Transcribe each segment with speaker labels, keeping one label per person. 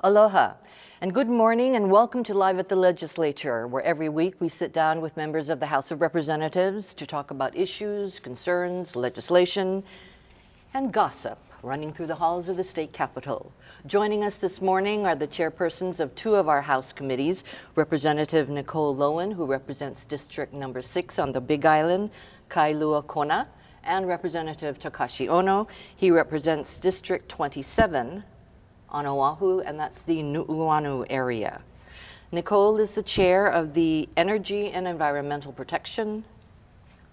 Speaker 1: Aloha, and good morning and welcome to Live at the Legislature, where every week we sit down with members of the House of Representatives to talk about issues, concerns, legislation, and gossip running through the halls of the state capitol. Joining us this morning are the chairpersons of two of our House committees, Representative Nicole Lowen, who represents District Number 6 on the Big Island, Kailua Kona, and Representative Takashi Ono. He represents District 27 on Oahu, and that's the Nu'uanu area. Nicole is the chair of the Energy and Environmental Protection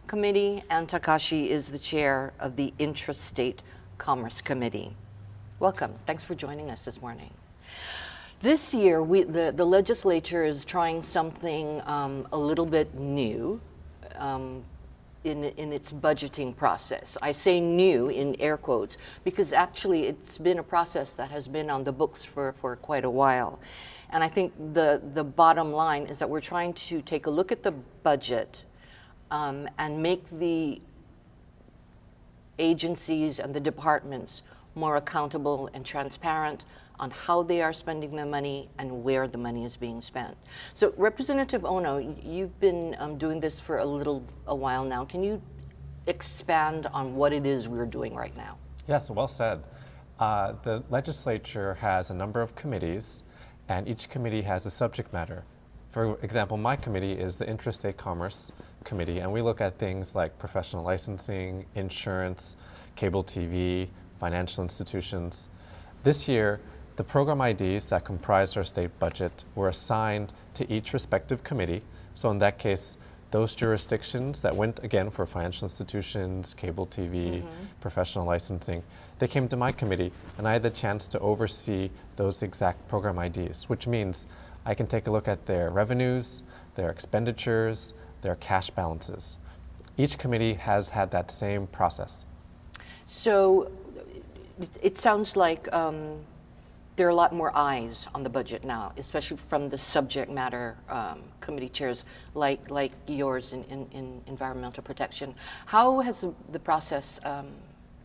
Speaker 1: Committee, and Takashi is the chair of the Intrastate Commerce Committee. Welcome. Thanks for joining us this morning. This year, the legislature is trying something a little bit new in its budgeting process. I say new in air quotes because actually it's been a process that has been on the books for quite a while. And I think the bottom line is that we're trying to take a look at the budget and make the agencies and the departments more accountable and transparent on how they are spending their money and where the money is being spent. So Representative Ono, you've been doing this for a while now. Can you expand on what it is we're doing right now?
Speaker 2: Yes, well said. The legislature has a number of committees, and each committee has a subject matter. For example, my committee is the Intrastate Commerce Committee, and we look at things like professional licensing, insurance, cable TV, financial institutions. This year, the program IDs that comprise our state budget were assigned to each respective committee. So in that case, those jurisdictions that went, again, for financial institutions, cable TV, professional licensing, they came to my committee, and I had the chance to oversee those exact program IDs, which means I can take a look at their revenues, their expenditures, their cash balances. Each committee has had that same process.
Speaker 1: So it sounds like there are a lot more eyes on the budget now, especially from the subject matter committee chairs like yours in environmental protection. How has the process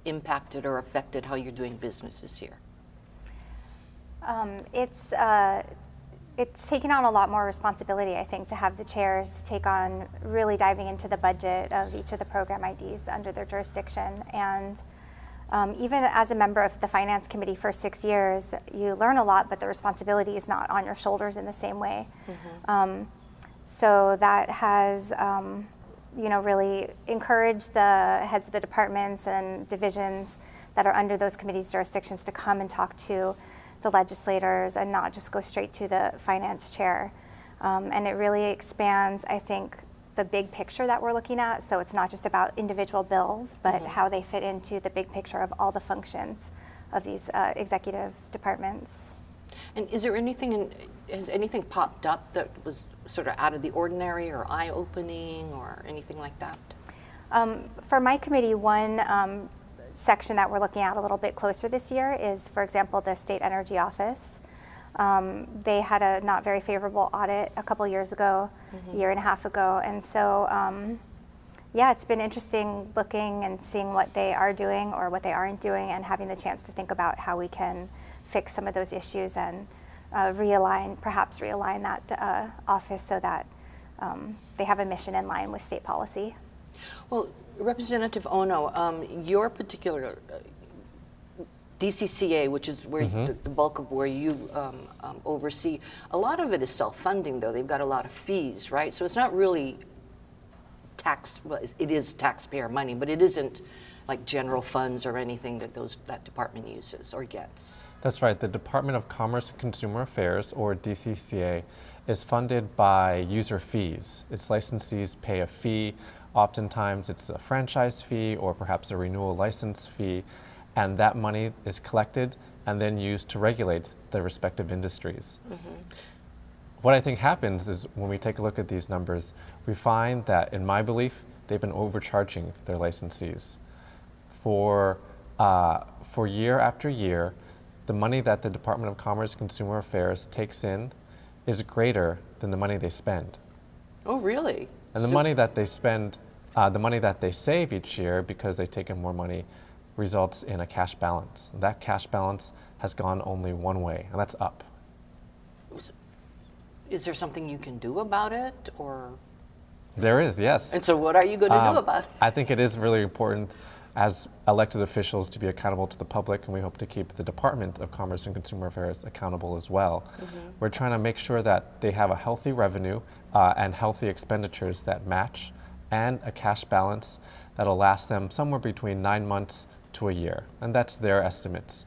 Speaker 1: impacted or affected how you're doing business this year?
Speaker 3: It's taken on a lot more responsibility, I think, to have the chairs take on really diving into the budget of each of the program IDs under their jurisdiction. And even as a member of the Finance Committee for 6 years, you learn a lot, but the responsibility is not on your shoulders in the same way. So that has really encouraged the heads of the departments and divisions that are under those committees' jurisdictions to come and talk to the legislators and not just go straight to the finance chair. And it really expands, I think, the big picture that we're looking at. So it's not just about individual bills, but how they fit into the big picture of all the functions of these executive departments.
Speaker 1: And is there has anything popped up that was sort of out of the ordinary or eye-opening or anything like that?
Speaker 3: For my committee, one section that we're looking at a little bit closer this year is, for example, the State Energy Office. They had a not very favorable audit a couple years ago, a year and a half ago, and so yeah, it's been interesting looking and seeing what they are doing or what they aren't doing, and having the chance to think about how we can fix some of those issues and perhaps realign that office so that they have a mission in line with state policy.
Speaker 1: Well, Representative Ono, your particular DCCA, which is where the bulk of where you oversee, a lot of it is self-funding, though. They've got a lot of fees, right? So it's not really well, it is taxpayer money, but it isn't like general funds or anything that department uses or gets.
Speaker 2: That's right. The Department of Commerce and Consumer Affairs, or DCCA, is funded by user fees. Its licensees pay a fee. Oftentimes it's a franchise fee or perhaps a renewal license fee, and that money is collected and then used to regulate the respective industries. What I think happens is when we take a look at these numbers, we find that, in my belief, they've been overcharging their licensees. For year after year, the money that the Department of Commerce and Consumer Affairs takes in is greater than the money they spend.
Speaker 1: Oh, really?
Speaker 2: And the money that they spend, the money that they save each year because they take in more money, results in a cash balance. That cash balance has gone only one way, and that's up.
Speaker 1: is there something you can do about it, or?
Speaker 2: There is, yes.
Speaker 1: And so what are you going to do about it?
Speaker 2: I think it is really important as elected officials to be accountable to the public, and we hope to keep the Department of Commerce and Consumer Affairs accountable as well. We're trying to make sure that they have a healthy revenue and healthy expenditures that match, and a cash balance that'll last them somewhere between 9 months to a year, and that's their estimates.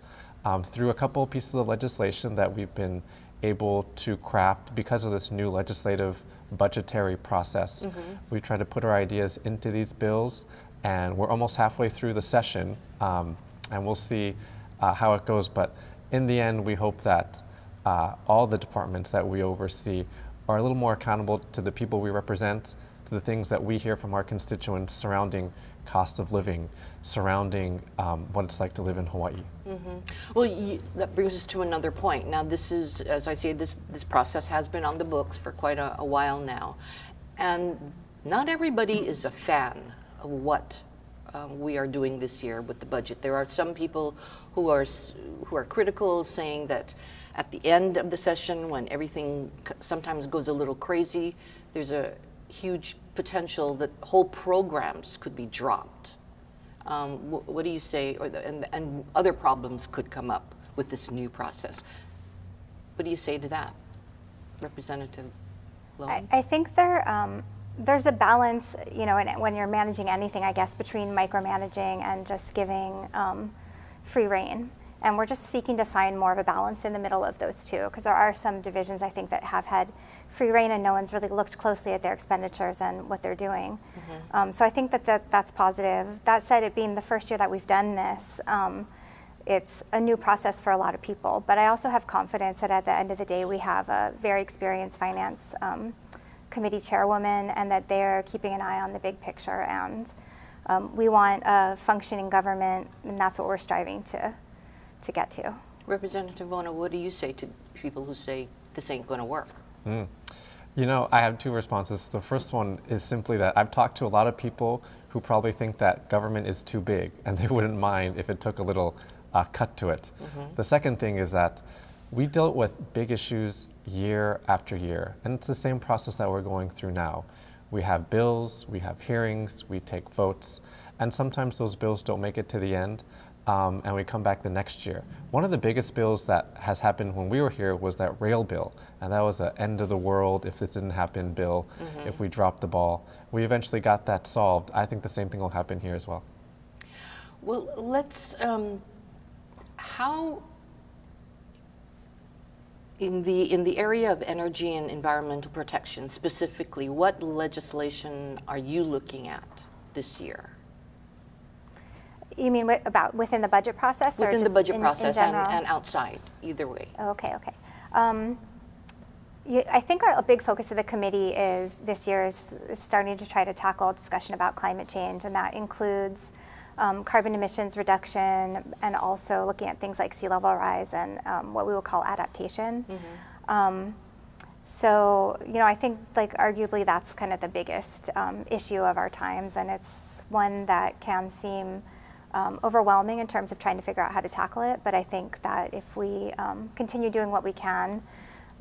Speaker 2: Through a couple of pieces of legislation that we've been able to craft because of this new legislative budgetary process, we try to put our ideas into these bills, and we're almost halfway through the session, and we'll see how it goes. But in the end, we hope that all the departments that we oversee are a little more accountable to the people we represent, to the things that we hear from our constituents surrounding cost of living, surrounding what it's like to live in Hawaii.
Speaker 1: Well, that brings us to another point. Now, this is, as I say, this process has been on the books for quite a while now. And not everybody is a fan of what we are doing this year with the budget. There are some people who are critical, saying that at the end of the session, when everything sometimes goes a little crazy, there's a huge potential that whole programs could be dropped. What do you say? And other problems could come up with this new process. What do you say to that, Representative Lowen?
Speaker 3: I think there's a balance, you know, when you're managing anything, I guess, between micromanaging and just giving free rein. And we're just seeking to find more of a balance in the middle of those two, because there are some divisions, I think, that have had free rein and no one's really looked closely at their expenditures and what they're doing. So I think that's positive. That said, it being the first year that we've done this, it's a new process for a lot of people. But I also have confidence that at the end of the day, we have a very experienced finance committee chairwoman, and that they're keeping an eye on the big picture. And we want a functioning government, and that's what we're striving to get to.
Speaker 1: Representative Ona, what do you say to people who say this ain't going to work?
Speaker 2: You know, I have two responses. The first one is simply that I've talked to a lot of people who probably think that government is too big and they wouldn't mind if it took a little cut to it. The second thing is that we dealt with big issues year after year, and it's the same process that we're going through now. We have bills, we have hearings, we take votes, and sometimes those bills don't make it to the end. And we come back the next year. One of the biggest bills that has happened when we were here was that rail bill, and that was the end of the world if this didn't happen bill, if we dropped the ball. We eventually got that solved. I think the same thing will happen here as well.
Speaker 1: Well, let's, how, in the area of energy and environmental protection specifically, what legislation are you looking at this year?
Speaker 3: You mean about within the budget process?
Speaker 1: Within
Speaker 3: or just
Speaker 1: the budget
Speaker 3: in
Speaker 1: process
Speaker 3: general?
Speaker 1: and outside, either way.
Speaker 3: Okay. I think a big focus of the committee is this year is starting to try to tackle a discussion about climate change, and that includes carbon emissions reduction, and also looking at things like sea level rise and what we would call adaptation. So, you know, I think like arguably that's kind of the biggest issue of our times, and it's one that can seem overwhelming in terms of trying to figure out how to tackle it. But I think that if we continue doing what we can,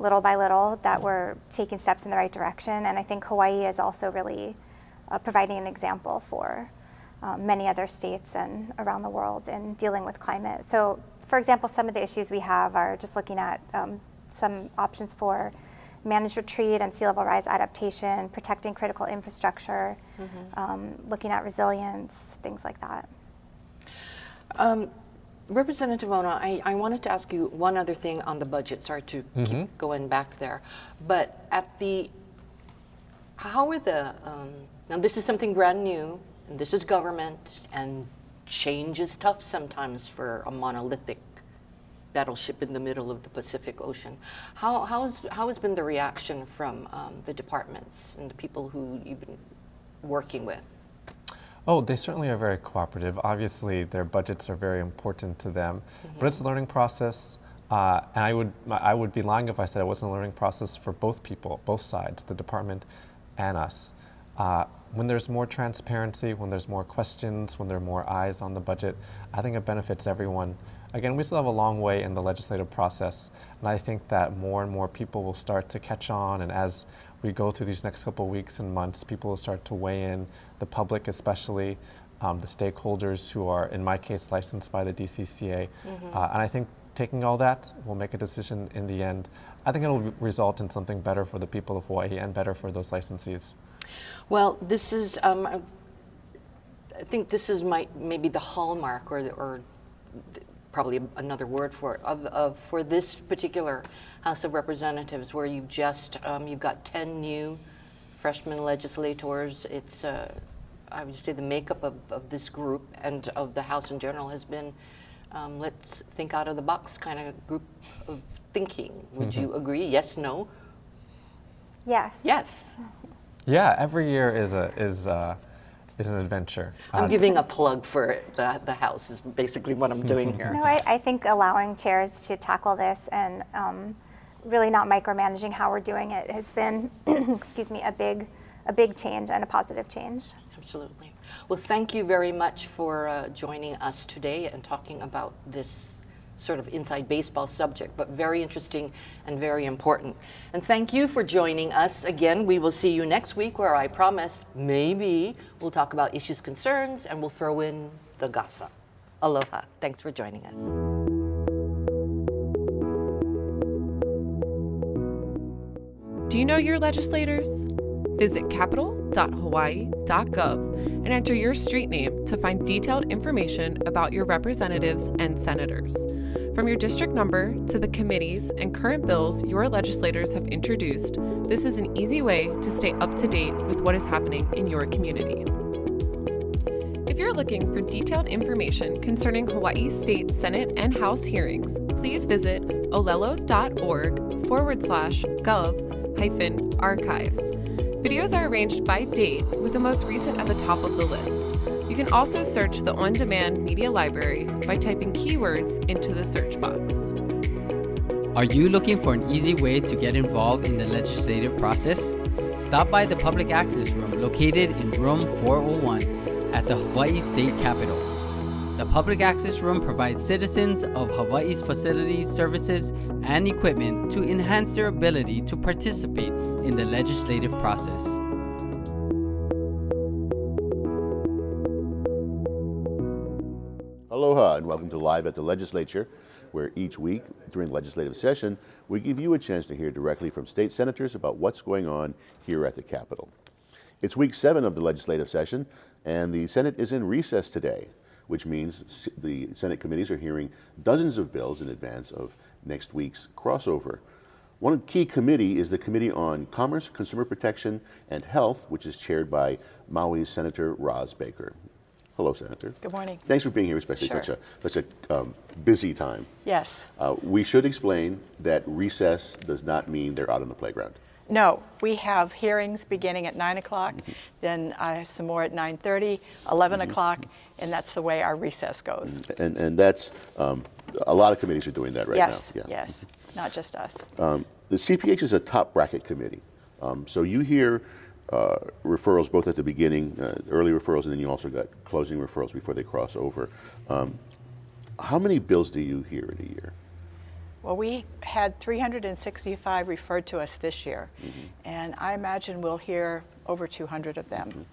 Speaker 3: little by little, that we're taking steps in the right direction. And I think Hawaii is also really providing an example for many other states and around the world in dealing with climate. So, for example, some of the issues we have are just looking at some options for managed retreat and sea level rise adaptation, protecting critical infrastructure, looking at resilience, things like that.
Speaker 1: Representative Ona, I wanted to ask you one other thing on the budget. Sorry to keep going back there, but how are the, now this is something brand new, and this is government, and change is tough sometimes for a monolithic battleship in the middle of the Pacific Ocean. How has been the reaction from the departments and the people who you've been working with?
Speaker 2: Oh, they certainly are very cooperative. Obviously, their budgets are very important to them, but it's a learning process. And I would be lying if I said it wasn't a learning process for both people, both sides, the department and us. When there's more transparency, when there's more questions, when there are more eyes on the budget, I think it benefits everyone. Again, we still have a long way in the legislative process, and I think that more and more people will start to catch on, and as we go through these next couple of weeks and months, people will start to weigh in, the public especially, the stakeholders who are, in my case, licensed by the DCCA. And I think taking all that, we'll make a decision in the end. I think it'll result in something better for the people of Hawaii and better for those licensees.
Speaker 1: Well, this is, I think this is maybe the hallmark or probably another word for it, for this particular House of Representatives, where you've just, you've got 10 new freshman legislators. It's, I would say the makeup of this group and of the House in general has been, let's think out of the box kind of group of thinking. Would you agree? Yes, no?
Speaker 3: Yes.
Speaker 1: Yes.
Speaker 2: Yeah, every year is an adventure.
Speaker 1: I'm giving a plug for the House is basically what I'm doing here.
Speaker 3: No, I think allowing chairs to tackle this and really not micromanaging how we're doing it has been, excuse me, a big change and a positive change.
Speaker 1: Absolutely. Well, thank you very much for joining us today and talking about this sort of inside baseball subject, but very interesting and very important. And thank you for joining us. Again, we will see you next week, where I promise maybe we'll talk about issues, concerns, and we'll throw in the gossip. Aloha. Thanks for joining us.
Speaker 4: Do you know your legislators? Visit capital.hawaii.gov and enter your street name to find detailed information about your representatives and senators. From your district number to the committees and current bills your legislators have introduced, this is an easy way to stay up to date with what is happening in your community. If you're looking for detailed information concerning Hawaii State Senate and House hearings, please visit olelo.org/gov-archives. Videos are arranged by date, with the most recent at the top of the list. You can also search the on-demand media library by typing keywords into the search box.
Speaker 5: Are you looking for an easy way to get involved in the legislative process? Stop by the Public Access Room located in room 401 at the Hawaii State Capitol. The Public Access Room provides citizens of Hawaii's facilities, services, and equipment to enhance their ability to participate in the legislative process.
Speaker 6: Aloha and welcome to Live at the Legislature, where each week during the legislative session, we give you a chance to hear directly from state senators about what's going on here at the Capitol. It's week 7 of the legislative session, and the Senate is in recess today, which means the Senate committees are hearing dozens of bills in advance of next week's crossover. One key committee is the Committee on Commerce, Consumer Protection, and Health, which is chaired by Maui's Senator Roz Baker. Hello, Senator.
Speaker 7: Good morning.
Speaker 6: Thanks for being here, especially
Speaker 7: Sure.
Speaker 6: such a busy time.
Speaker 7: Yes.
Speaker 6: We should explain that recess does not mean they're out on the playground.
Speaker 7: No, we have hearings beginning at 9 o'clock, then some more at 9:30, 11 o'clock, and that's the way our recess goes.
Speaker 6: And that's, a lot of committees are doing that right
Speaker 7: Yes,
Speaker 6: now.
Speaker 7: yes, not just us.
Speaker 6: The CPH is a top bracket committee. So you hear referrals both at the beginning, early referrals, and then you also got closing referrals before they cross over. How many bills do you hear in a year?
Speaker 7: Well, we had 365 referred to us this year, and I imagine we'll hear over 200 of them.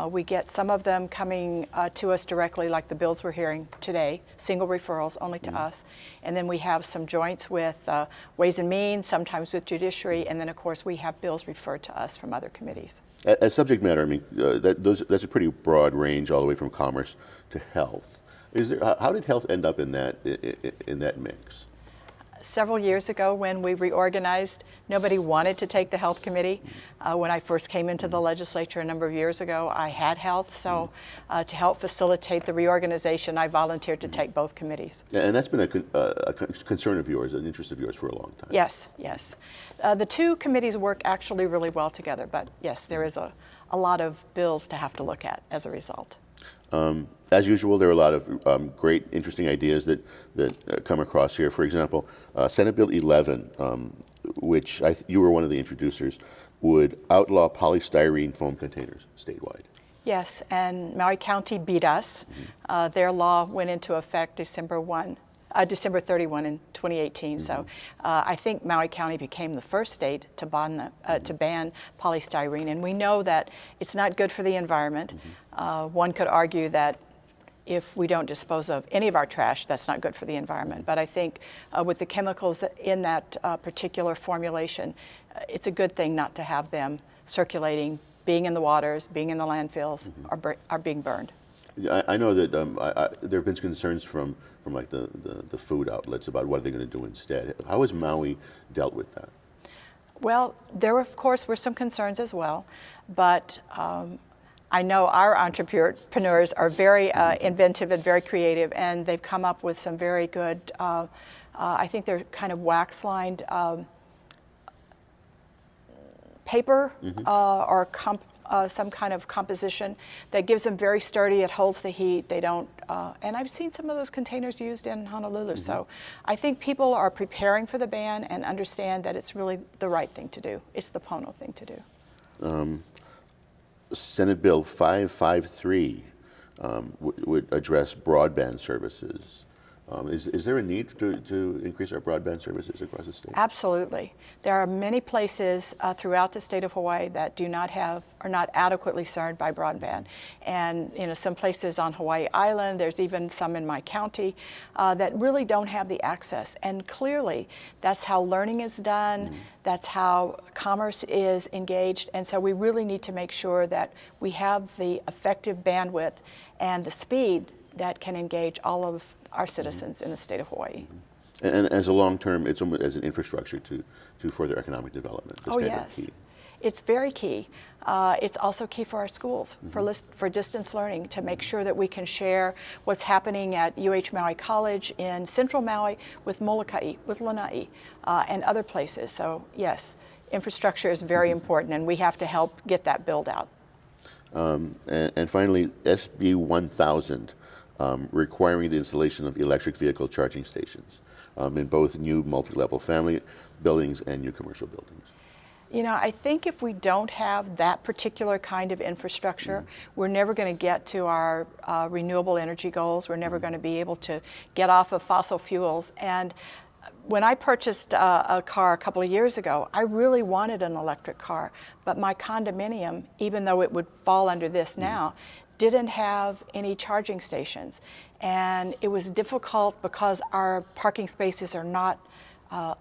Speaker 7: We get some of them coming to us directly, like the bills we're hearing today, single referrals only to us. And then we have some joints with Ways and Means, sometimes with Judiciary, and then of course we have bills referred to us from other committees.
Speaker 6: As subject matter, I mean, that's a pretty broad range, all the way from commerce to health. How did health end up in that mix?
Speaker 7: Several years ago when we reorganized, nobody wanted to take the health committee. When I first came into the legislature a number of years ago, I had health, so to help facilitate the reorganization, I volunteered to take both committees.
Speaker 6: And that's been a concern of yours, an interest of yours for a long time.
Speaker 7: Yes, yes. The two committees work actually really well together, but yes, there is a lot of bills to have to look at as a result.
Speaker 6: As usual, there are a lot of great, interesting ideas that come across here. For example, Senate Bill 11, which you were one of the introducers, would outlaw polystyrene foam containers statewide.
Speaker 7: Yes, and Maui County beat us. Their law went into effect December 1, December 31 in 2018. So I think Maui County became the first state to ban polystyrene, and we know that it's not good for the environment. One could argue that if we don't dispose of any of our trash, that's not good for the environment. But I think with the chemicals in that particular formulation, it's a good thing not to have them circulating, being in the waters, being in the landfills, are being burned.
Speaker 6: I know that there have been concerns from like the food outlets about what they're going to do instead. How has Maui dealt with that?
Speaker 7: Well, there of course were some concerns as well, but I know our entrepreneurs are very inventive and very creative, and they've come up with some very good, I think they're kind of wax-lined paper or some kind of composition that gives them very sturdy. It holds the heat. They don't, and I've seen some of those containers used in Honolulu. So I think people are preparing for the ban and understand that it's really the right thing to do. It's the Pono thing to do.
Speaker 6: Senate Bill 553 would address broadband services. Is there a need to increase our broadband services across the state?
Speaker 7: Absolutely. There are many places throughout the state of Hawaii that are not adequately served by broadband. And some places on Hawaii Island, there's even some in my county that really don't have the access. And clearly, that's how learning is done. That's how commerce is engaged. And so we really need to make sure that we have the effective bandwidth and the speed that can engage all of our citizens in the state of Hawaii.
Speaker 6: And as a long-term, it's almost as an infrastructure to further economic development. That's kind of key.
Speaker 7: It's very key. It's also key for our schools, for distance learning, to make sure that we can share what's happening at UH Maui College in Central Maui with Molokai, with Lanai, and other places. So yes, infrastructure is very important, and we have to help get that build out.
Speaker 6: And finally, SB 1000. Requiring the installation of electric vehicle charging stations in both new multi-level family buildings and new commercial buildings.
Speaker 7: I think if we don't have that particular kind of infrastructure, we're never going to get to our renewable energy goals. We're never going to be able to get off of fossil fuels. And when I purchased a car a couple of years ago, I really wanted an electric car, but my condominium, even though it would fall under this now, didn't have any charging stations. And it was difficult because our parking spaces are not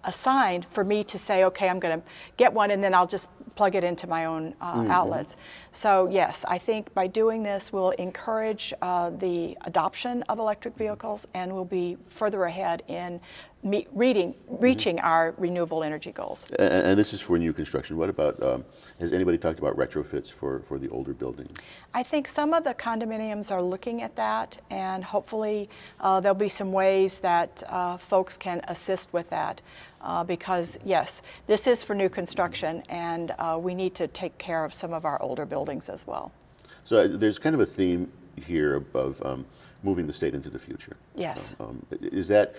Speaker 7: assigned for me to say, okay, I'm going to get one and then I'll just plug it into my own outlets. So yes, I think by doing this, we'll encourage the adoption of electric vehicles, and we'll be further ahead in reaching our renewable energy goals.
Speaker 6: And this is for new construction. What about, has anybody talked about retrofits for the older buildings?
Speaker 7: I think some of the condominiums are looking at that, and hopefully there'll be some ways that folks can assist with that. Because yes, this is for new construction, and we need to take care of some of our older buildings as well.
Speaker 6: So there's kind of a theme here of moving the state into the future.
Speaker 7: Yes.
Speaker 6: Is that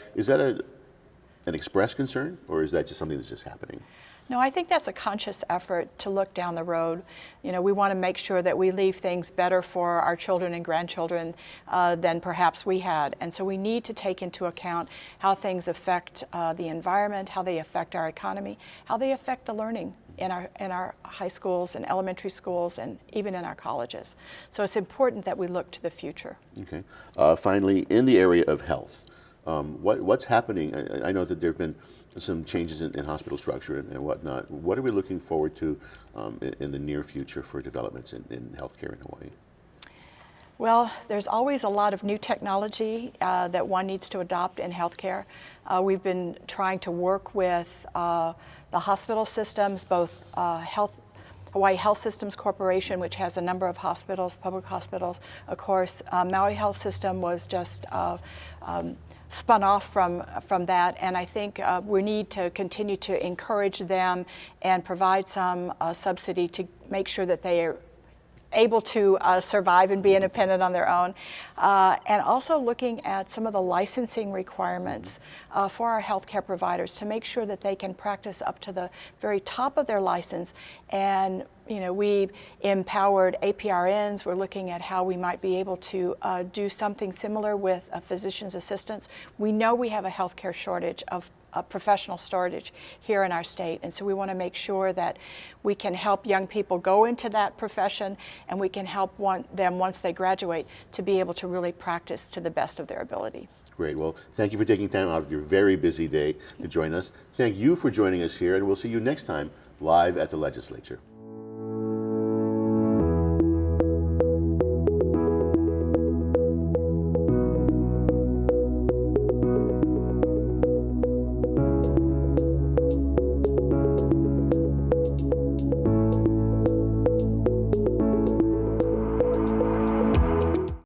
Speaker 6: an express concern, or is that just something that's just happening?
Speaker 7: No, I think that's a conscious effort to look down the road. We want to make sure that we leave things better for our children and grandchildren than perhaps we had. And so we need to take into account how things affect the environment, how they affect our economy, how they affect the learning in our high schools and elementary schools and even in our colleges. So it's important that we look to the future.
Speaker 6: Okay. Finally, in the area of health, what's happening? I know that there have been some changes in hospital structure and whatnot. What are we looking forward to in the near future for developments in healthcare in Hawaii?
Speaker 7: Well, there's always a lot of new technology that one needs to adopt in healthcare. We've been trying to work with the hospital systems, both Hawaii Health Systems Corporation, which has a number of hospitals, public hospitals. Of course, Maui Health System was just spun off from that, and I think we need to continue to encourage them and provide some subsidy to make sure that they are able to survive and be independent on their own. And also looking at some of the licensing requirements for our healthcare providers to make sure that they can practice up to the very top of their license. And we've empowered APRNs. We're looking at how we might be able to do something similar with physician's assistants. We know we have a healthcare shortage of professional shortage here in our state, and so we want to make sure that we can help young people go into that profession, and we can help them once they graduate to be able to really practice to the best of their ability.
Speaker 6: Great. Well, thank you for taking time out of your very busy day to join us. Thank you for joining us here, and we'll see you next time live at the Legislature.